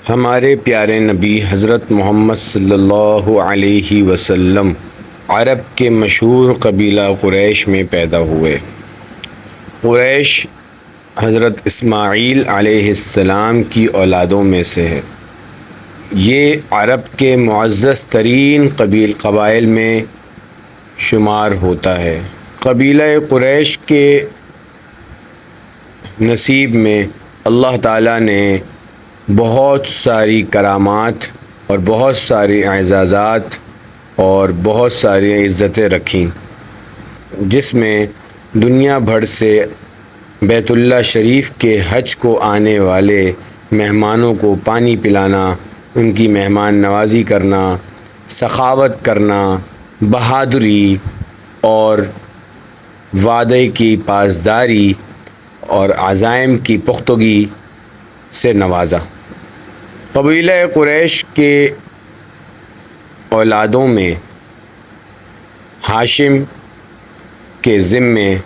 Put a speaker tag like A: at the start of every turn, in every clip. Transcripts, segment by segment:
A: ہمارے پیارے نبی حضرت محمد صلی اللہ علیہ وسلم عرب کے مشہور قبیلہ قریش میں پیدا ہوئے۔ قریش حضرت اسماعیل علیہ السلام کی اولادوں میں سے ہے۔ یہ عرب کے معزز ترین قبائل میں شمار ہوتا ہے۔ قبیلہ قریش کے نصیب میں اللہ تعالیٰ نے بہت ساری کرامات اور بہت ساری اعزازات اور بہت ساری عزتیں رکھیں، جس میں دنیا بھر سے بیت اللہ شریف کے حج کو آنے والے مہمانوں کو پانی پلانا، ان کی مہمان نوازی کرنا، سخاوت کرنا، بہادری اور وعدے کی پاسداری اور عزائم کی پختگی سے نوازا۔ قبیلہ قریش کے اولادوں میں ہاشم کے ذمے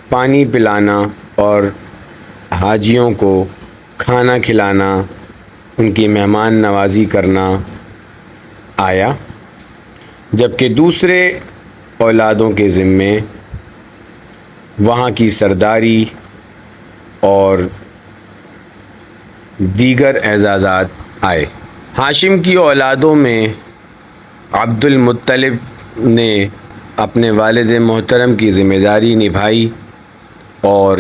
A: پانی پلانا اور حاجیوں کو کھانا کھلانا، ان کی مہمان نوازی کرنا آیا، جبکہ دوسرے اولادوں کے ذمے وہاں کی سرداری اور دیگر اعزازات آئے۔ ہاشم کی اولادوں میں عبد المطلب نے اپنے والد محترم کی ذمہ داری نبھائی، اور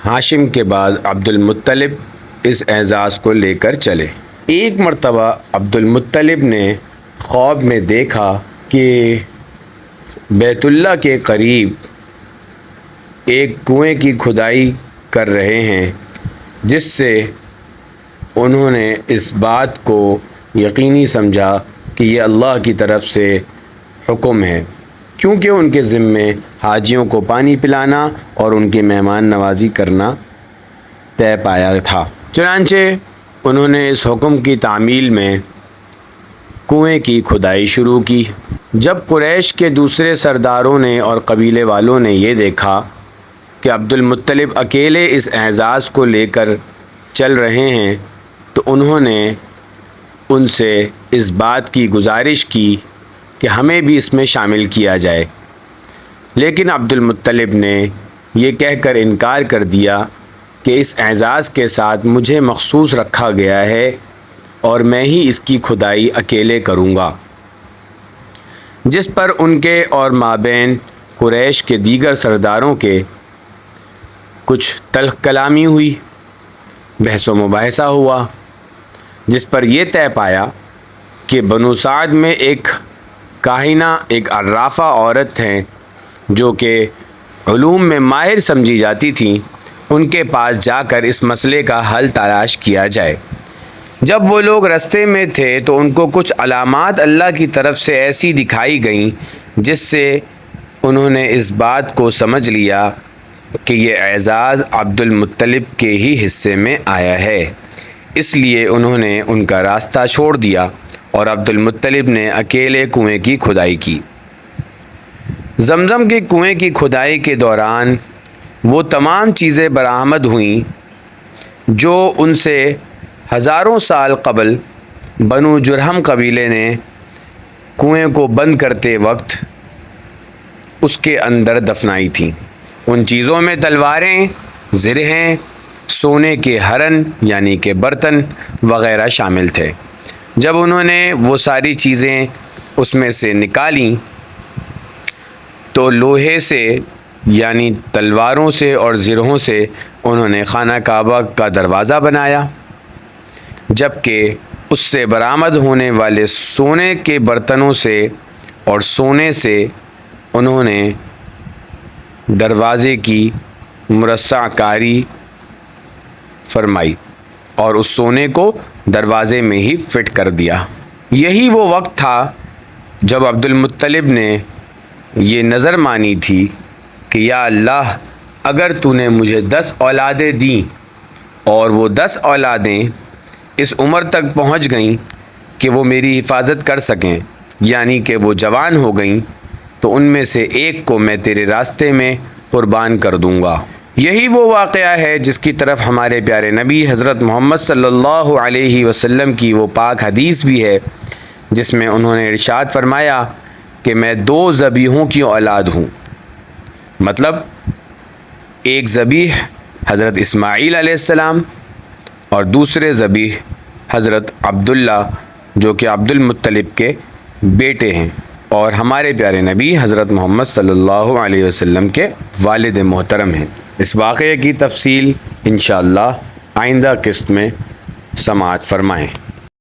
A: ہاشم کے بعد عبد المطلب اس اعزاز کو لے کر چلے۔ ایک مرتبہ عبد المطلب نے خواب میں دیکھا کہ بیت اللہ کے قریب ایک کنویں کی کھدائی کر رہے ہیں، جس سے انہوں نے اس بات کو یقینی سمجھا کہ یہ اللہ کی طرف سے حکم ہے، کیونکہ ان کے ذمے حاجیوں کو پانی پلانا اور ان کی مہمان نوازی کرنا طے پایا تھا۔ چنانچہ انہوں نے اس حکم کی تعمیل میں کنویں کی کھدائی شروع کی۔ جب قریش کے دوسرے سرداروں نے اور قبیلے والوں نے یہ دیکھا کہ عبد المطلب اکیلے اس اعزاز کو لے کر چل رہے ہیں، تو انہوں نے ان سے اس بات کی گزارش کی کہ ہمیں بھی اس میں شامل کیا جائے، لیکن عبد المطلب نے یہ کہہ کر انکار کر دیا کہ اس اعزاز کے ساتھ مجھے مخصوص رکھا گیا ہے اور میں ہی اس کی کھدائی اکیلے کروں گا، جس پر ان کے اور مابین قریش کے دیگر سرداروں کے کچھ تلخ کلامی ہوئی، بحث و مباحثہ ہوا، جس پر یہ طے پایا کہ بنو سعد میں ایک کاہنہ، ایک عرافہ عورت ہیں جو کہ علوم میں ماہر سمجھی جاتی تھیں، ان کے پاس جا کر اس مسئلے کا حل تلاش کیا جائے۔ جب وہ لوگ رستے میں تھے تو ان کو کچھ علامات اللہ کی طرف سے ایسی دکھائی گئیں جس سے انہوں نے اس بات کو سمجھ لیا کہ یہ اعزاز عبد المطلب کے ہی حصے میں آیا ہے، اس لیے انہوں نے ان کا راستہ چھوڑ دیا اور عبد المطلب نے اکیلے کنویں کی کھدائی کی۔ زمزم کے کنویں کی کھدائی کے دوران وہ تمام چیزیں برآمد ہوئیں جو ان سے ہزاروں سال قبل بنو جرہم قبیلے نے کنویں کو بند کرتے وقت اس کے اندر دفنائی تھیں۔ ان چیزوں میں تلواریں، زرہیں، سونے کے ہرن یعنی کہ برتن وغیرہ شامل تھے۔ جب انہوں نے وہ ساری چیزیں اس میں سے نکالیں تو لوہے سے یعنی تلواروں سے اور زرہوں سے انہوں نے خانہ کعبہ کا دروازہ بنایا، جبکہ اس سے برآمد ہونے والے سونے کے برتنوں سے اور سونے سے انہوں نے دروازے کی مرصع کاری فرمائی اور اس سونے کو دروازے میں ہی فٹ کر دیا۔ یہی وہ وقت تھا جب عبد المطلب نے یہ نظر مانی تھی کہ یا اللہ، اگر تو نے مجھے 10 اولادیں دیں اور وہ 10 اولادیں اس عمر تک پہنچ گئیں کہ وہ میری حفاظت کر سکیں، یعنی کہ وہ جوان ہو گئیں، تو ان میں سے ایک کو میں تیرے راستے میں قربان کر دوں گا۔ یہی وہ واقعہ ہے جس کی طرف ہمارے پیارے نبی حضرت محمد صلی اللہ علیہ وسلم کی وہ پاک حدیث بھی ہے جس میں انہوں نے ارشاد فرمایا کہ میں 2 ذبیحوں کی اولاد ہوں، مطلب ایک ذبیح حضرت اسماعیل علیہ السلام اور دوسرے ذبیح حضرت عبداللہ جو کہ عبد المطلب کے بیٹے ہیں اور ہمارے پیارے نبی حضرت محمد صلی اللہ علیہ وسلم کے والد محترم ہیں۔ اس واقعے کی تفصیل انشاءاللہ آئندہ قسط میں سماعت فرمائیں۔